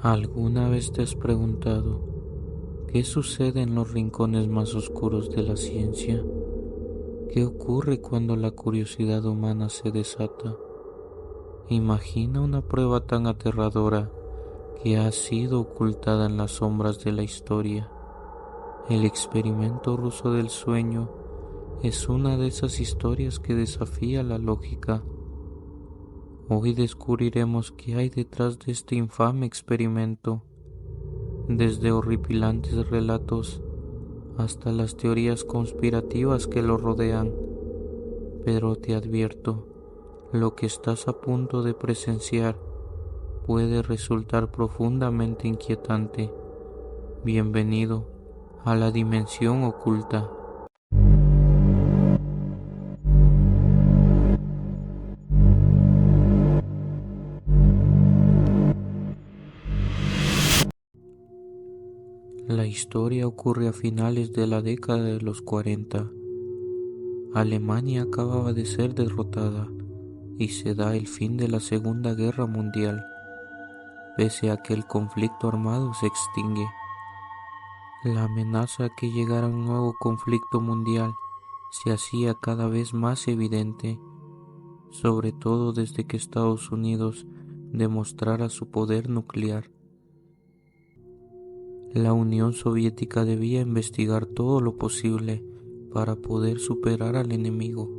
¿Alguna vez te has preguntado qué sucede en los rincones más oscuros de la ciencia? ¿Qué ocurre cuando la curiosidad humana se desata? Imagina una prueba tan aterradora que ha sido ocultada en las sombras de la historia. El experimento ruso del sueño es una de esas historias que desafía la lógica. Hoy descubriremos qué hay detrás de este infame experimento, desde horripilantes relatos hasta las teorías conspirativas que lo rodean. Pero te advierto, lo que estás a punto de presenciar puede resultar profundamente inquietante. Bienvenido a la dimensión oculta. La historia ocurre a finales de la década de los 40. Alemania acababa de ser derrotada y se da el fin de la Segunda Guerra Mundial. Pese a que el conflicto armado se extingue, la amenaza a que llegara un nuevo conflicto mundial se hacía cada vez más evidente, sobre todo desde que Estados Unidos demostrara su poder nuclear. La Unión Soviética debía investigar todo lo posible para poder superar al enemigo,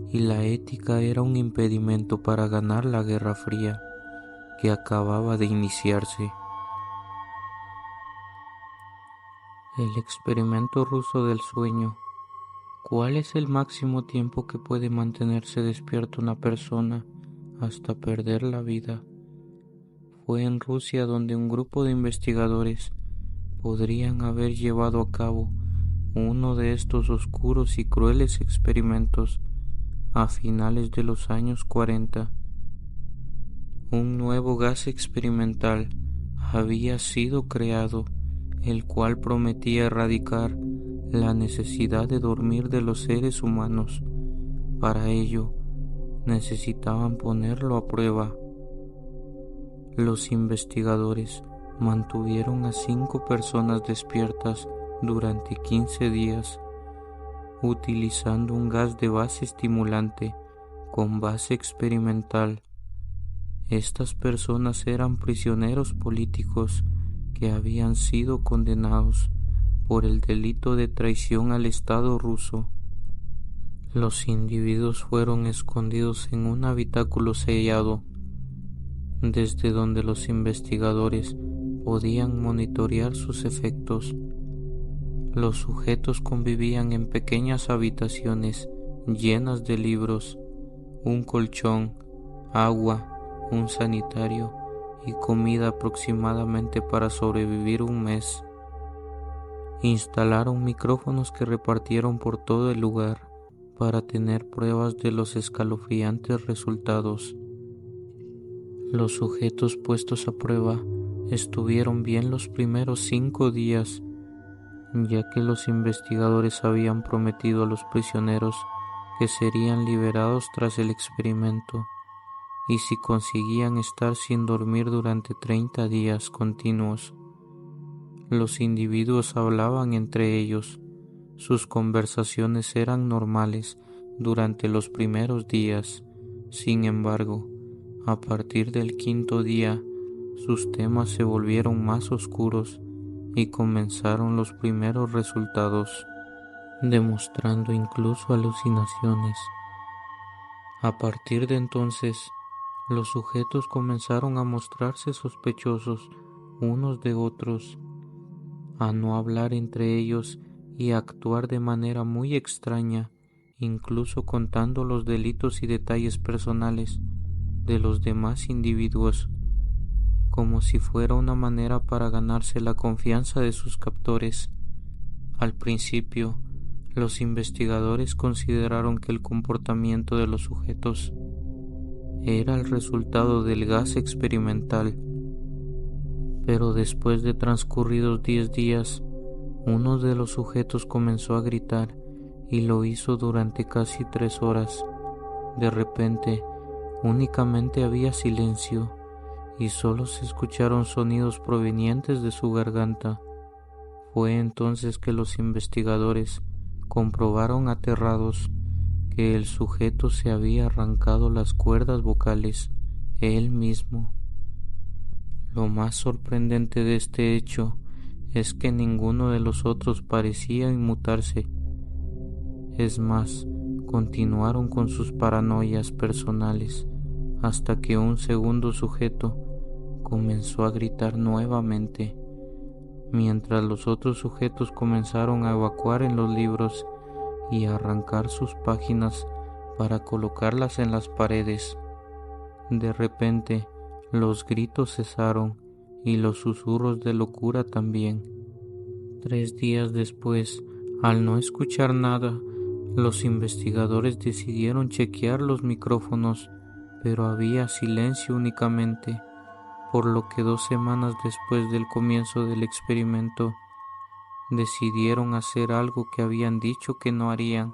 y la ética era un impedimento para ganar la Guerra Fría que acababa de iniciarse. El experimento ruso del sueño. ¿Cuál es el máximo tiempo que puede mantenerse despierta una persona hasta perder la vida? Fue en Rusia donde un grupo de investigadores podrían haber llevado a cabo uno de estos oscuros y crueles experimentos a finales de los años 40. Un nuevo gas experimental había sido creado, el cual prometía erradicar la necesidad de dormir de los seres humanos. Para ello, necesitaban ponerlo a prueba. Los investigadores mantuvieron a 5 personas despiertas durante 15 días, utilizando un gas de base estimulante con base experimental. Estas personas eran prisioneros políticos que habían sido condenados por el delito de traición al Estado ruso. Los individuos fueron escondidos en un habitáculo sellado, desde donde los investigadores podían monitorear sus efectos. Los sujetos convivían en pequeñas habitaciones llenas de libros, un colchón, agua, un sanitario y comida aproximadamente para sobrevivir un mes. Instalaron micrófonos que repartieron por todo el lugar para tener pruebas de los escalofriantes resultados. Los sujetos puestos a prueba estuvieron bien los primeros 5 días, ya que los investigadores habían prometido a los prisioneros que serían liberados tras el experimento, y si conseguían estar sin dormir durante 30 días continuos. Los individuos hablaban entre ellos. Sus conversaciones eran normales durante los primeros días. Sin embargo, a partir del 5.º día, sus temas se volvieron más oscuros y comenzaron los primeros resultados, demostrando incluso alucinaciones. A partir de entonces, los sujetos comenzaron a mostrarse sospechosos unos de otros, a no hablar entre ellos y a actuar de manera muy extraña, incluso contando los delitos y detalles personales de los demás individuos, como si fuera una manera para ganarse la confianza de sus captores. Al principio, los investigadores consideraron que el comportamiento de los sujetos era el resultado del gas experimental, pero después de transcurridos 10 días, uno de los sujetos comenzó a gritar y lo hizo durante casi 3 horas. De repente, únicamente había silencio y solo se escucharon sonidos provenientes de su garganta. Fue entonces que los investigadores comprobaron aterrados que el sujeto se había arrancado las cuerdas vocales él mismo. Lo más sorprendente de este hecho es que ninguno de los otros parecía inmutarse. Es más, continuaron con sus paranoias personales hasta que un segundo sujeto comenzó a gritar nuevamente, mientras los otros sujetos comenzaron a evacuar en los libros y a arrancar sus páginas para colocarlas en las paredes. De repente, los gritos cesaron y los susurros de locura también. 3 días después, al no escuchar nada, los investigadores decidieron chequear los micrófonos, pero había silencio únicamente, por lo que 2 semanas después del comienzo del experimento, decidieron hacer algo que habían dicho que no harían.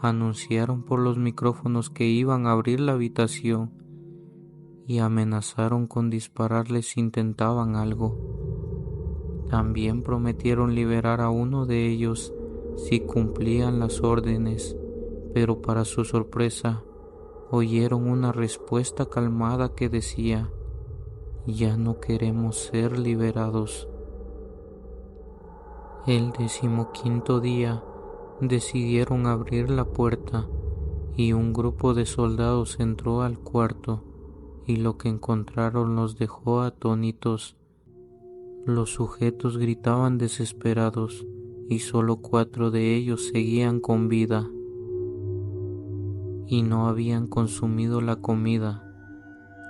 Anunciaron por los micrófonos que iban a abrir la habitación y amenazaron con dispararles si intentaban algo. También prometieron liberar a uno de ellos si cumplían las órdenes, pero para su sorpresa, oyeron una respuesta calmada que decía: «Ya no queremos ser liberados». El 15º día decidieron abrir la puerta y un grupo de soldados entró al cuarto y lo que encontraron los dejó atónitos. Los sujetos gritaban desesperados y solo 4 de ellos seguían con vida y no habían consumido la comida.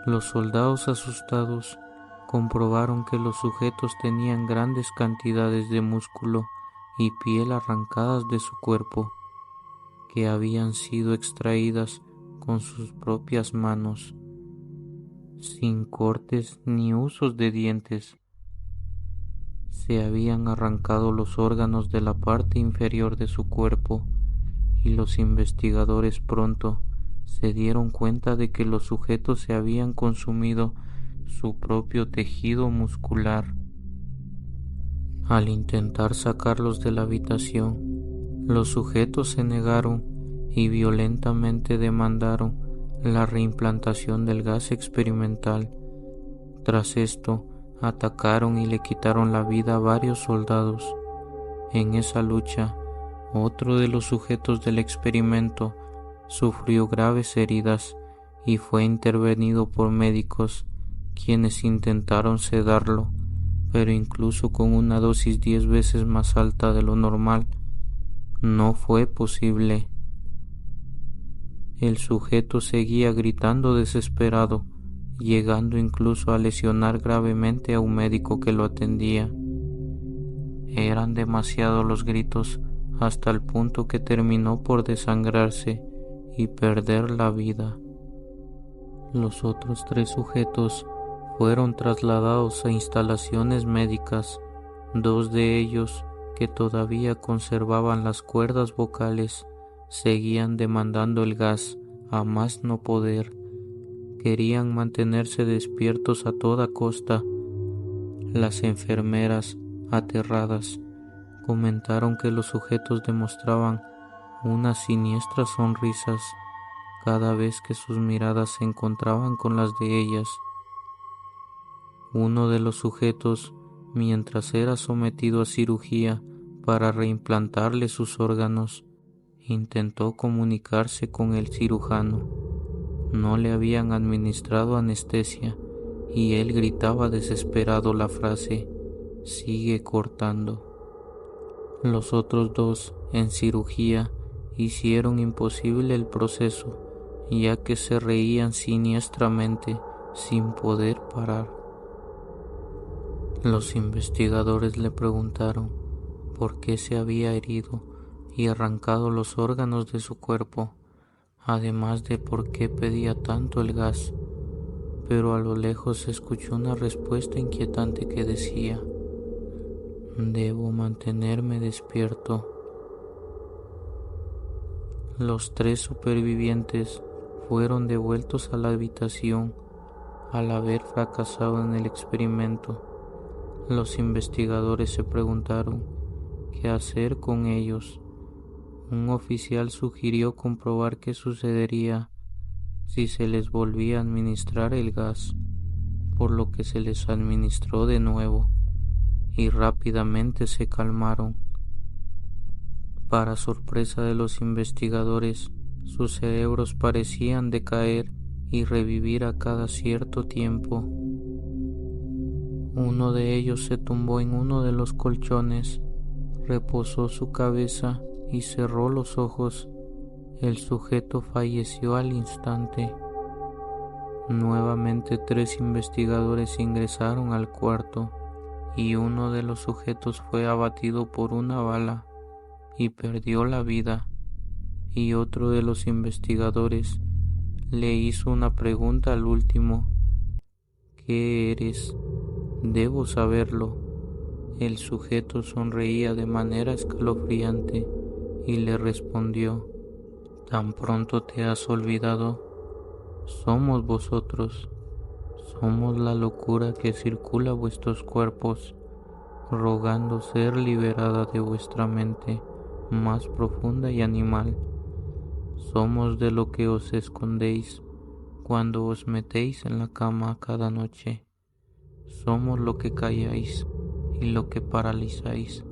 Los soldados asustados comprobaron que los sujetos tenían grandes cantidades de músculo y piel arrancadas de su cuerpo, que habían sido extraídas con sus propias manos, sin cortes ni usos de dientes. Se habían arrancado los órganos de la parte inferior de su cuerpo y los investigadores pronto se dieron cuenta de que los sujetos se habían consumido su propio tejido muscular. Al intentar sacarlos de la habitación, los sujetos se negaron y violentamente demandaron la reimplantación del gas experimental. Tras esto, atacaron y le quitaron la vida a varios soldados. En esa lucha, otro de los sujetos del experimento sufrió graves heridas y fue intervenido por médicos, quienes intentaron sedarlo, pero incluso con una dosis 10 veces más alta de lo normal, no fue posible. El sujeto seguía gritando desesperado, llegando incluso a lesionar gravemente a un médico que lo atendía. Eran demasiados los gritos hasta el punto que terminó por desangrarse y perder la vida. Los otros 3 sujetos fueron trasladados a instalaciones médicas. 2 de ellos, que todavía conservaban las cuerdas vocales, seguían demandando el gas a más no poder. Querían mantenerse despiertos a toda costa. Las enfermeras, aterradas, comentaron que los sujetos demostraban unas siniestras sonrisas cada vez que sus miradas se encontraban con las de ellas. Uno de los sujetos, mientras era sometido a cirugía para reimplantarle sus órganos, intentó comunicarse con el cirujano. No le habían administrado anestesia y él gritaba desesperado la frase: «Sigue cortando». Los otros 2 en cirugía hicieron imposible el proceso, ya que se reían siniestramente sin poder parar. Los investigadores le preguntaron por qué se había herido y arrancado los órganos de su cuerpo, además de por qué pedía tanto el gas, pero a lo lejos se escuchó una respuesta inquietante que decía: «Debo mantenerme despierto». Los 3 supervivientes fueron devueltos a la habitación. Al haber fracasado en el experimento, los investigadores se preguntaron qué hacer con ellos. Un oficial sugirió comprobar qué sucedería si se les volvía a administrar el gas, por lo que se les administró de nuevo y rápidamente se calmaron. Para sorpresa de los investigadores, sus cerebros parecían decaer y revivir a cada cierto tiempo. Uno de ellos se tumbó en uno de los colchones, reposó su cabeza y cerró los ojos. El sujeto falleció al instante. Nuevamente 3 investigadores ingresaron al cuarto y uno de los sujetos fue abatido por una bala y perdió la vida, y otro de los investigadores le hizo una pregunta al último: ¿qué eres? Debo saberlo. El sujeto sonreía de manera escalofriante y le respondió: ¿tan pronto te has olvidado? Somos vosotros, somos la locura que circula vuestros cuerpos, rogando ser liberada de vuestra mente más profunda y animal. Somos de lo que os escondéis cuando os metéis en la cama cada noche. Somos lo que calláis y lo que paralizáis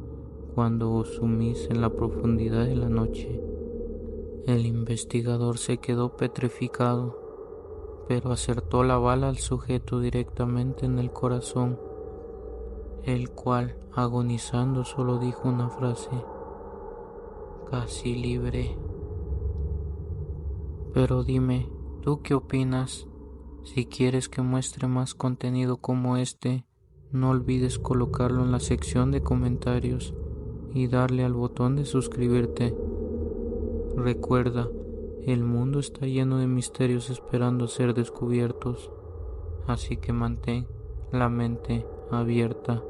cuando os sumís en la profundidad de la noche. El investigador se quedó petrificado, pero acertó la bala al sujeto directamente en el corazón, el cual, agonizando, solo dijo una frase: casi libre. Pero dime, ¿tú qué opinas? Si quieres que muestre más contenido como este, no olvides colocarlo en la sección de comentarios y darle al botón de suscribirte. Recuerda, el mundo está lleno de misterios esperando ser descubiertos, así que mantén la mente abierta.